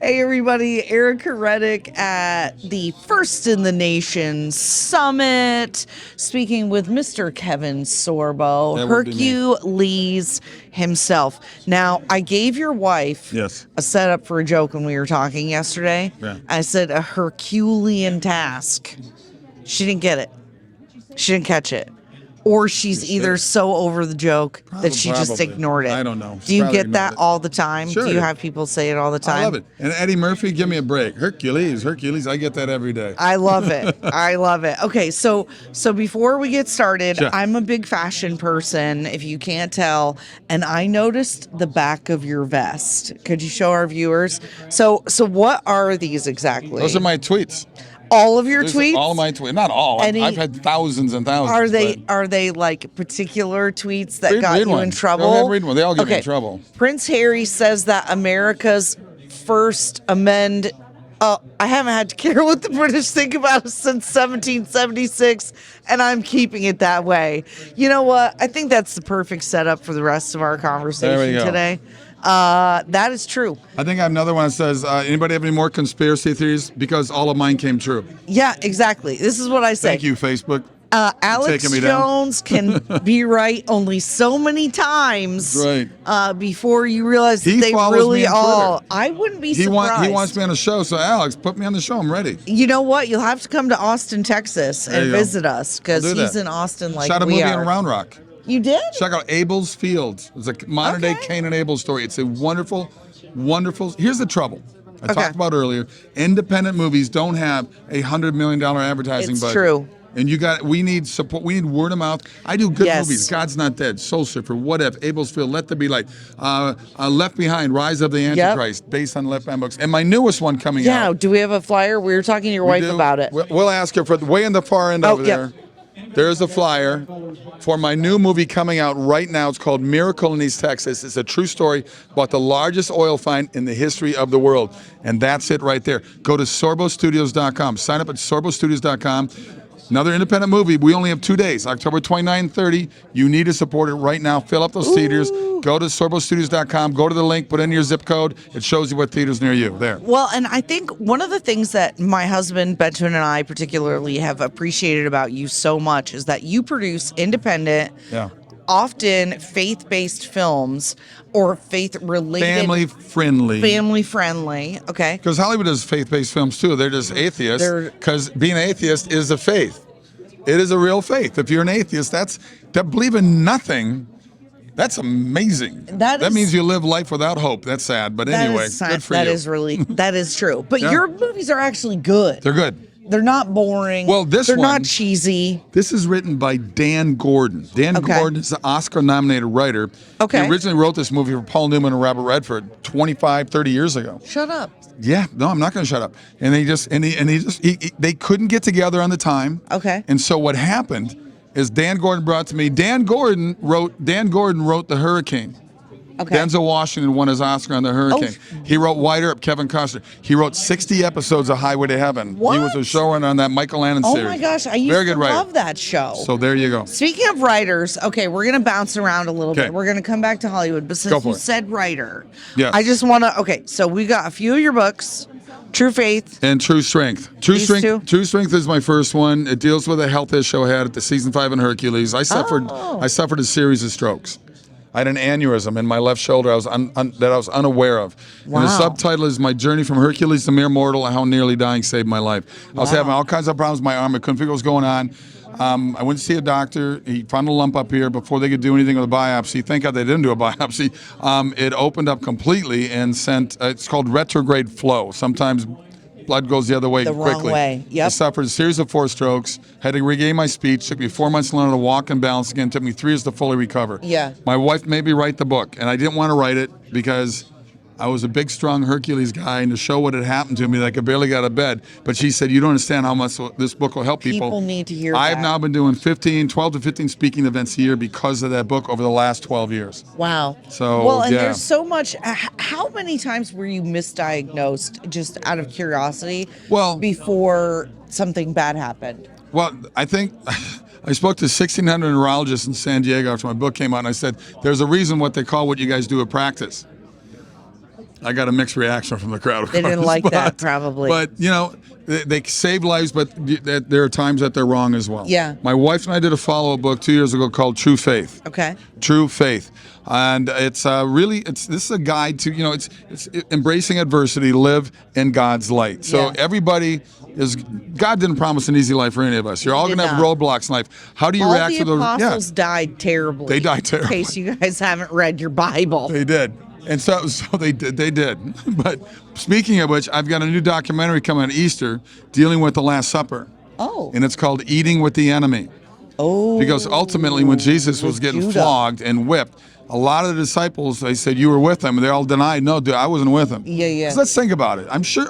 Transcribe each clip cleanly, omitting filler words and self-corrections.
Hey everybody, Ericka Redic at the First in the Nation Summit, speaking with Mr. Kevin Sorbo, That would be me. Hercules himself. Now, I gave your wife Yes. a setup for a joke when we were talking yesterday. Yeah. I said a Herculean task. She didn't get it. She didn't catch it. Or she's She either should. so over the joke that she just Probably. ignored it. I don't know. Do you Probably get that ignored it. all the time? Sure. Do you have people say it all the time? I love it. And Eddie Murphy, give me a break. Hercules. I get that every day. I love it. I love it. Okay, so before we get started, Sure. I'm a big fashion person, if you can't tell, and I noticed the back of your vest. Could you show our viewers? So what are these exactly? Those are my tweets. All of your Those are tweets? all of my tweets. Not all. I've had thousands and thousands. Are they like particular tweets that Read got you one. in trouble? Go ahead and read one. They all get me in trouble. Prince Harry says that America's first amend. I haven't had to care what the British think about us since 1776, and I'm keeping it that way. You know what? I think that's the perfect setup for the rest of our conversation today. That is true. I think I have another one that says, anybody have any more conspiracy theories? Because all of mine came true. Yeah, exactly. This is what I say. Thank you, Facebook. Alex Jones can be right only so many times before you realize that they really all. I wouldn't be surprised. He wants me on a show, so Alex, put me on the show. I'm ready. You know what? You'll have to come to Austin, Texas and visit us because he's in Austin like we are. Shot a movie in Round Rock. You did? Check out Abel's Fields. It's a modern-day Cain and Abel story. It's a wonderful, wonderful... Here's the trouble. I talked about earlier. Independent movies don't have $100 million advertising budget. It's true. And we need support. We need word of mouth. I do good movies. God's Not Dead, Soul Surfer, What If, Abel's Field, Let There Be Light, Left Behind, Rise of the Antichrist, based on Left Behind books. And my newest one coming out. Yeah, do we have a flyer? We were talking to your wife about it. We'll ask her for way in the far end over there. There's a flyer for my new movie coming out right now. It's called Miracle in East Texas. It's a true story about the largest oil find in the history of the world. And that's it right there. Go to sorbostudios.com. Sign up at sorbostudios.com. Another independent movie. We only have 2 days, October 29 and 30. You need to support it right now. Fill up those theaters. Go to sorbostudios.com. Go to the link. Put in your zip code. It shows you what theaters near you. There. Well, and I think one of the things that my husband, Benjamin, and I particularly have appreciated about you so much is that you produce independent, often faith-based films or faith-related. Family-friendly, okay. Because Hollywood does faith-based films too. They're just atheists. Because being atheist is a faith. It is a real faith. If you're an atheist, to believe in nothing. That's amazing. That means you live life without hope. That's sad. But anyway, good for you. That is true. But your movies are actually good. They're good. They're not boring. Well, they're not cheesy. This is written by Dan Gordon. Dan Gordon is an Oscar-nominated writer. Okay. He originally wrote this movie for Paul Newman and Robert Redford 25, 30 years ago. Shut up. Yeah, no, I'm not going to shut up. And they couldn't get together on the time. Okay. And so what happened is Dan Gordon brought to me. Dan Gordon wrote The Hurricane. Okay. Denzel Washington won his Oscar on The Hurricane. He wrote White Earp, Kevin Costner. He wrote 60 episodes of Highway to Heaven. What? He was a showrunner on that Michael Landon series. Oh my gosh, I used to love that show. So there you go. Speaking of writers, okay, we're going to bounce around a little bit. We're going to come back to Hollywood. But since you said writer, I just want to, so we got a few of your books. True Faith. And True Strength. True Strength is my first one. It deals with a health issue I had at the season 5 in Hercules. I suffered a series of strokes. I had an aneurysm in my left shoulder that I was unaware of. Wow. And the subtitle is My Journey from Hercules to Mere Mortal and How Nearly Dying Saved My Life. I was having all kinds of problems with my arm. I couldn't figure what was going on. I went to see a doctor. He found a lump up here before they could do anything with a biopsy. Thank God they didn't do a biopsy. It opened up completely and sent, it's called retrograde flow. Sometimes blood goes the other way quickly. Wrong way. Yep. I suffered a series of 4 strokes, had to regain my speech. Took me 4 months to learn how to walk and balance again. Took me 3 years to fully recover. Yeah. My wife made me write the book, and I didn't want to write it because I was a big, strong Hercules guy, and to show what had happened to me, I could barely get out of bed. But she said, you don't understand how much this book will help people. People need to hear that. I've now been doing 12 to 15 speaking events a year because of that book over the last 12 years. Wow. So, there's so much. How many times were you misdiagnosed, just out of curiosity, before something bad happened? Well, I think I spoke to 1,600 neurologists in San Diego after my book came out, and I said, there's a reason what they call what you guys do at practice. I got a mixed reaction from the crowd. Of They didn't course, like that, probably. But they save lives, but there are times that they're wrong as well. Yeah. My wife and I did a follow-up book 2 years ago called True Faith. Okay. True Faith, and it's this is a guide to it's embracing adversity, live in God's light. So everybody God didn't promise an easy life for any of us. You're all going to have roadblocks in life. How do you react to the apostles died terribly. They died terribly. In case you guys haven't read your Bible. They did. And so they did. But speaking of which, I've got a new documentary coming on Easter dealing with the Last Supper. Oh. And it's called Eating with the Enemy. Oh. Because ultimately when Jesus was getting flogged and whipped, a lot of the disciples, they said, you were with him. And they all denied, no, dude, I wasn't with him. Yeah. So let's think about it. I'm sure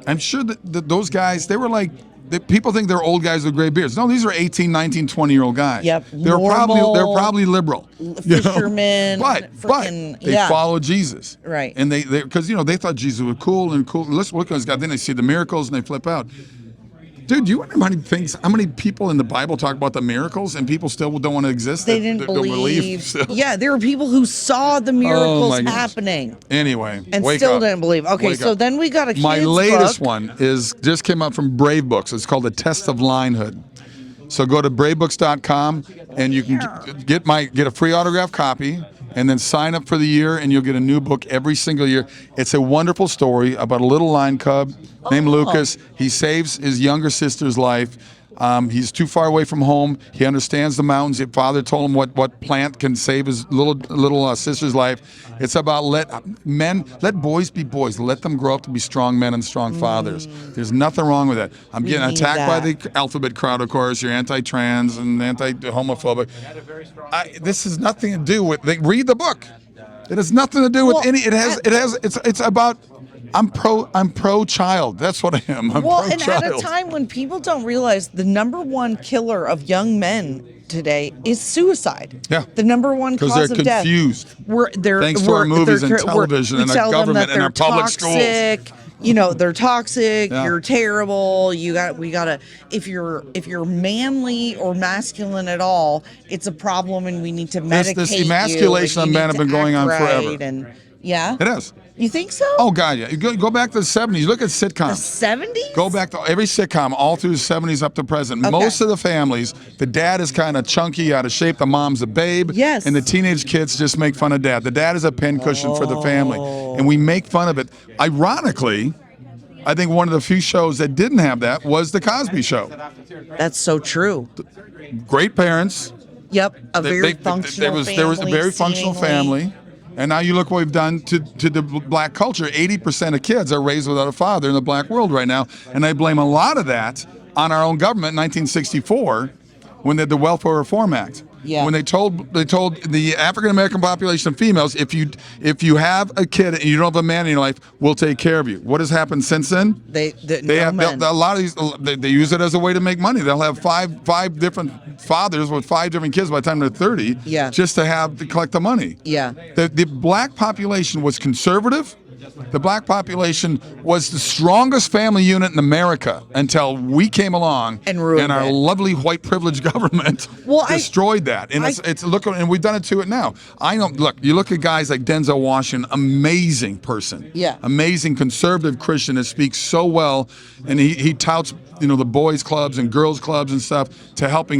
that those guys, they were like, people think they're old guys with gray beards. No, these are 18, 19, 20-year-old guys. Yep. They're probably liberal. Fishermen. But they followed Jesus. Right. And they because they thought Jesus was cool. Let's look at this guy. Then they see the miracles and they flip out. Dude, you wonder how many people in the Bible talk about the miracles and people still don't want to exist? They didn't believe. Yeah, there were people who saw the miracles happening. Anyway, and still didn't believe. Okay, so then we got a kid's My latest book. one just came out from Brave Books. It's called The Test of Linehood. So go to bravebooks.com and you can get a free autographed copy and then sign up for the year and you'll get a new book every single year. It's a wonderful story about a little lion cub named Lucas. He saves his younger sister's life. He's too far away from home. He understands the mountains. His father told him what plant can save his little sister's life. It's about let boys be boys. Let them grow up to be strong men and strong fathers. There's nothing wrong with that. I'm getting attacked by the alphabet crowd, of course. You're anti-trans and anti-homophobic. This has nothing to do with. Read the book. It has nothing to do with any. It's about. I'm pro-child. That's what I am. I'm pro-child. And at a time when people don't realize the number one killer of young men today is suicide. Yeah. The number one cause of death. Because they're confused. Thanks to our movies and television and our government and our public schools. They're toxic. Yeah. You're terrible. We gotta. If you're manly or masculine at all, it's a problem, and we need to medicate this emasculation of men have been going on forever. It is. You think so? Oh, God, yeah. You go back to the 70s. Look at sitcoms. The 70s? Go back to every sitcom, all through the 70s up to present. Okay. Most of the families, the dad is kind of chunky, out of shape. The mom's a babe. Yes. And the teenage kids just make fun of dad. The dad is a pincushion for the family. And we make fun of it. Ironically, I think one of the few shows that didn't have that was The Cosby Show. That's so true. Great parents. Yep. There was a very functional family. And now you look what we've done to the black culture. 80% of kids are raised without a father in the black world right now. And I blame a lot of that on our own government in 1964 when they had the Welfare Reform Act. Yeah. When they told the African American population of females, if you have a kid and you don't have a man in your life, we'll take care of you. What has happened since then? They have a lot of these. They use it as a way to make money. They'll have five different fathers with 5 different kids by the time they're 30. Yeah. Just to collect the money. Yeah. The black population was conservative. The black population was the strongest family unit in America until we came along and ruined our it. Lovely white privileged government destroyed that. And and we've done it to it now. I know. Look, you look at guys like Denzel Washington, amazing person, amazing conservative Christian that speaks so well, and he touts the boys clubs and girls clubs and stuff to help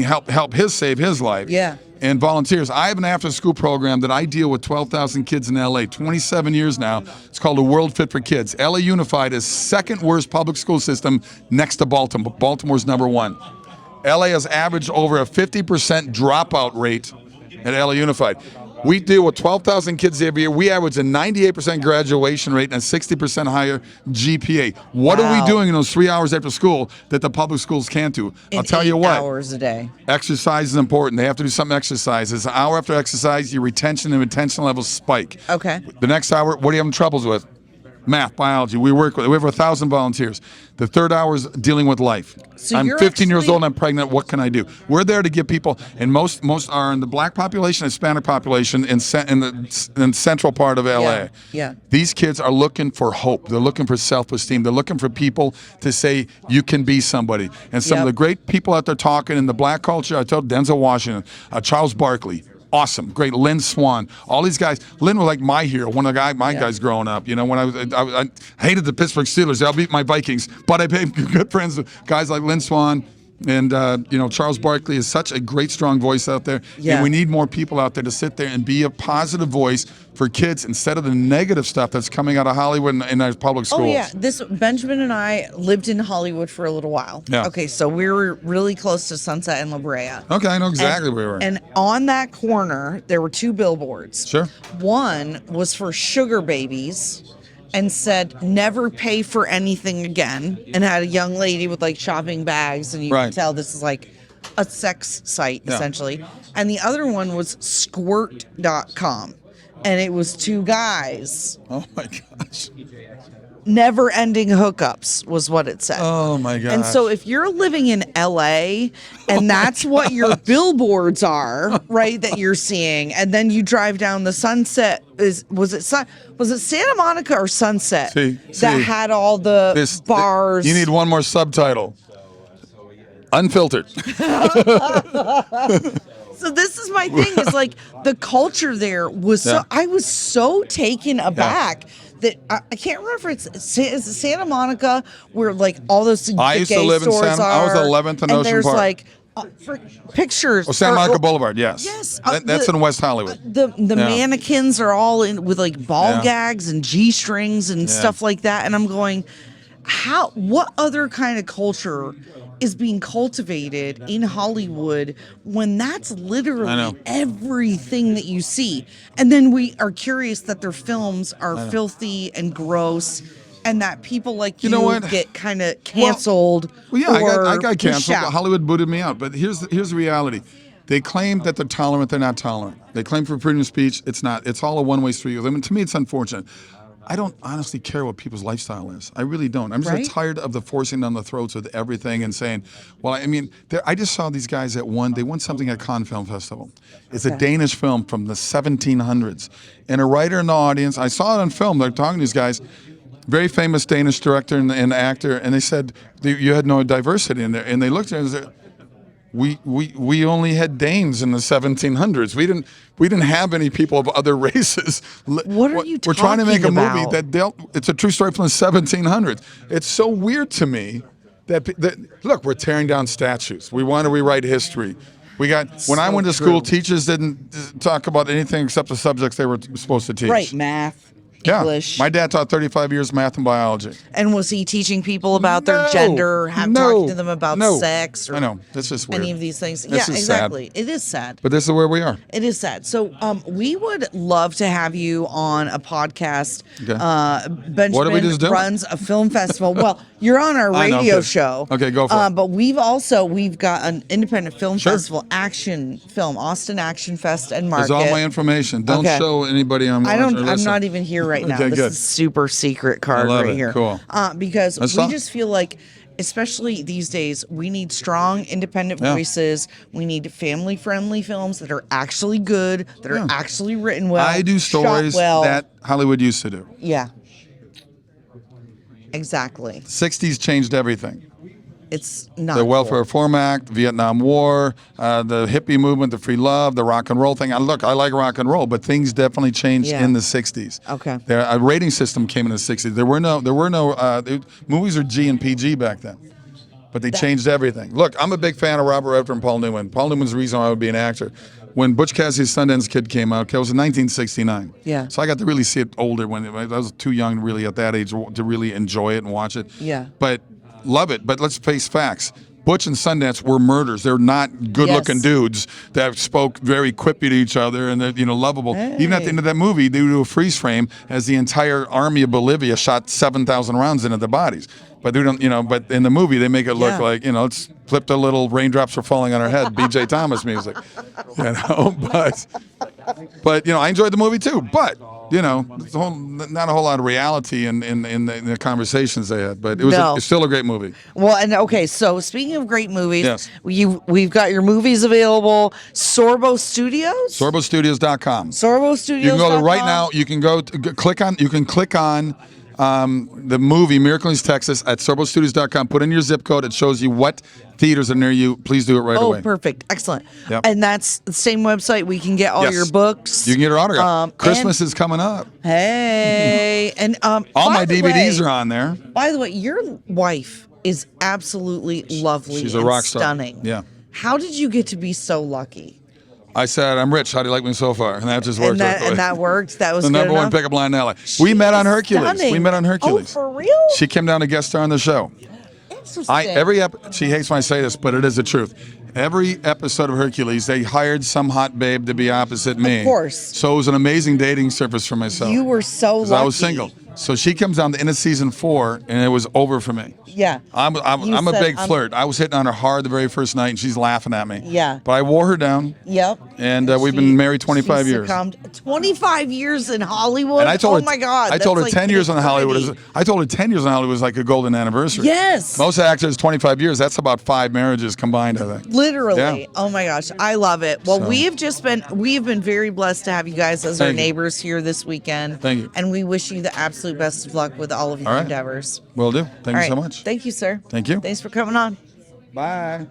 save his life. Yeah. And volunteers. I have an after-school program that I deal with 12,000 kids in L.A., 27 years now. It's called A World Fit for Kids. L.A. Unified is second worst public school system next to Baltimore. Baltimore's number 1. L.A. has averaged over a 50% dropout rate at L.A. Unified. We deal with 12,000 kids every year. We average a 98% graduation rate and a 60% higher GPA. What are we doing in those 3 hours after school that the public schools can't do? I'll tell you what. 8 hours a day. Exercise is important. They have to do some exercise. It's an hour after exercise, your retention and retention levels spike. Okay. The next hour, what are you having troubles with? Math, biology. We have 1,000 volunteers. The third hour is dealing with life. So I'm 15 years old and I'm pregnant. What can I do? We're there to give people, and most are in the black population, Hispanic population in the central part of LA. Yeah. These kids are looking for hope. They're looking for self-esteem. They're looking for people to say you can be somebody. And some of the great people out there talking in the black culture, I told Denzel Washington, Charles Barkley, awesome, great. Lynn Swan, all these guys. Lynn was like my hero, one of my guys growing up. You know, when I hated the Pittsburgh Steelers, I'll beat my Vikings, but I became good friends with guys like Lynn Swan. And, Charles Barkley is such a great, strong voice out there. Yeah. And we need more people out there to sit there and be a positive voice for kids instead of the negative stuff that's coming out of Hollywood in our public schools. Oh, yeah. Benjamin and I lived in Hollywood for a little while. Yeah. Okay, so we were really close to Sunset and La Brea. Okay, I know exactly where we were. And on that corner, there were 2 billboards. Sure. One was for sugar babies and said, never pay for anything again, and had a young lady with like shopping bags, and you can tell this is like a sex site, essentially. And the other one was squirt.com, and it was 2 guys. Oh my gosh. Never ending hookups was what it said. Oh my gosh. And so if you're living in LA and that's what your billboards are, right, that you're seeing, and then you drive down the Sunset, was it Santa Monica or Sunset that had all the bars? You need one more subtitle. Unfiltered. So this is my thing, is like the culture there was I was so taken aback that I can't remember if is it Santa Monica where like all those I used to live in Santa. I was 11th and Ocean there's Park. like pictures. Oh, Santa Monica Boulevard, yes. Yes. That's in West Hollywood. The mannequins are all in with like ball gags and G-strings and stuff like that. And I'm going, what other kind of culture is being cultivated in Hollywood when that's literally everything that you see? And then we are curious that their films are filthy and gross, and that people like you get kind of canceled. Well, I got canceled. Hollywood booted me out. But here's the reality. They claim that they're tolerant. They're not tolerant. They claim for freedom of speech. It's not. It's all a one-way street. I mean, to me, it's unfortunate. I don't honestly care what people's lifestyle is. I really don't. I'm just tired of the forcing down the throats with everything and saying, well, I mean, I just saw these guys they won something at Cannes Film Festival. It's a Danish film from the 1700s. And a writer in the audience, I saw it on film, they're talking to these guys, very famous Danish director and actor, and they said, you had no diversity in there. And they looked at it and said, we only had Danes in the 1700s. We didn't have any people of other races. What are you talking about? We're trying to make a movie that it's a true story from the 1700s. It's so weird to me that look, we're tearing down statues. We want to rewrite history. When I went to school, teachers didn't talk about anything except the subjects they were supposed to teach. Right, math. English. My dad taught 35 years math and biology. And was he teaching people about their gender, talking to them about sex? Or I know. That's just weird. Any of these things. This is exactly. Sad. It is sad. But this is where we are. It is sad. So we would love to have you on a podcast. Okay. Benjamin what are we just doing? Runs a film festival. Well, you're on our radio show. Okay, go for it. But we've got an independent film festival, Action Film, Austin Action Fest and Market. There's all my information. Don't show anybody I'm not even here right now. Okay, this good. is super secret card right here. Cool. Because we just feel like, especially these days, we need strong, independent voices. We need family-friendly films that are actually good, that are actually written well. I do stories that Hollywood used to do. Yeah. Exactly. The 60s changed everything. It's not the Welfare Reform Act, Vietnam War, the hippie movement, the free love, the rock and roll thing. Look, I like rock and roll, but things definitely changed in the 60s. Okay. A rating system came in the 60s. There were no movies were G and PG back then, but they changed everything. Look, I'm a big fan of Robert Redford and Paul Newman. Paul Newman's the reason why I would be an actor. When Butch Cassidy's Sundance Kid came out, it was in 1969. Yeah. So I got to really see it older when I was too young really at that age to really enjoy it and watch it. Yeah. But love it, but let's face facts. Butch and Sundance were murders. They're not good-looking dudes that spoke very quippy to each other and they're lovable. Hey. Even at the end of that movie, they do a freeze frame as the entire army of Bolivia shot 7,000 rounds into their bodies. But they don't, but in the movie they make it look like, it's flipped a little, raindrops were falling on our head, B.J. Thomas music, But I enjoyed the movie too. But not a whole lot of reality in the conversations they had. But it's still a great movie. Well, and okay, so speaking of great movies, we've got your movies available. Sorbo Studios. SorboStudios.com. Sorbo Studios. You can go there right now. You can go click on. You can click on the movie Miracle in Texas at sorbostudios.com. Put in your zip code. It shows you what theaters are near you. Please do it right away. Oh, perfect. Excellent. Yep. And that's the same website we can get all Yes. your books. You can get her autograph. Christmas is coming up. Hey. And all my DVDs are on there. By the way, your wife is absolutely lovely. She's a rock star. Stunning. Yeah. How did you get to be so lucky? I said, I'm rich. How do you like me so far? And that just worked. And that worked. That was the good number one enough? pickup line in LA. We met on Hercules. Stunning. We met on Hercules. Oh, for real? She came down to guest star on the show. Interesting. She hates when I say this, but it is the truth. Every episode of Hercules, they hired some hot babe to be opposite me. Of course. So it was an amazing dating service for myself. You were so lucky. I was single. So she comes down to end of season 4, and it was over for me. Yeah. I'm a big flirt. I was hitting on her hard the very first night, and she's laughing at me. Yeah. But I wore her down. Yep. And we've been married 25 years. 25 years in Hollywood. And I told her, my God. I told her like 10 years on Hollywood. I told her 10 years on Hollywood was like a golden anniversary. Yes. Most actors 25 years. That's about 5 marriages combined, I think. Literally. Yeah. Oh my gosh, I love it. Well, So. we have been very blessed to have you guys as our Thank you. neighbors here this weekend. Thank you. And we wish you the absolute best of luck with all of your All right. endeavors. Will do. Thank All you so right. much. Thank you, sir. Thank you. Thanks for coming on. Bye.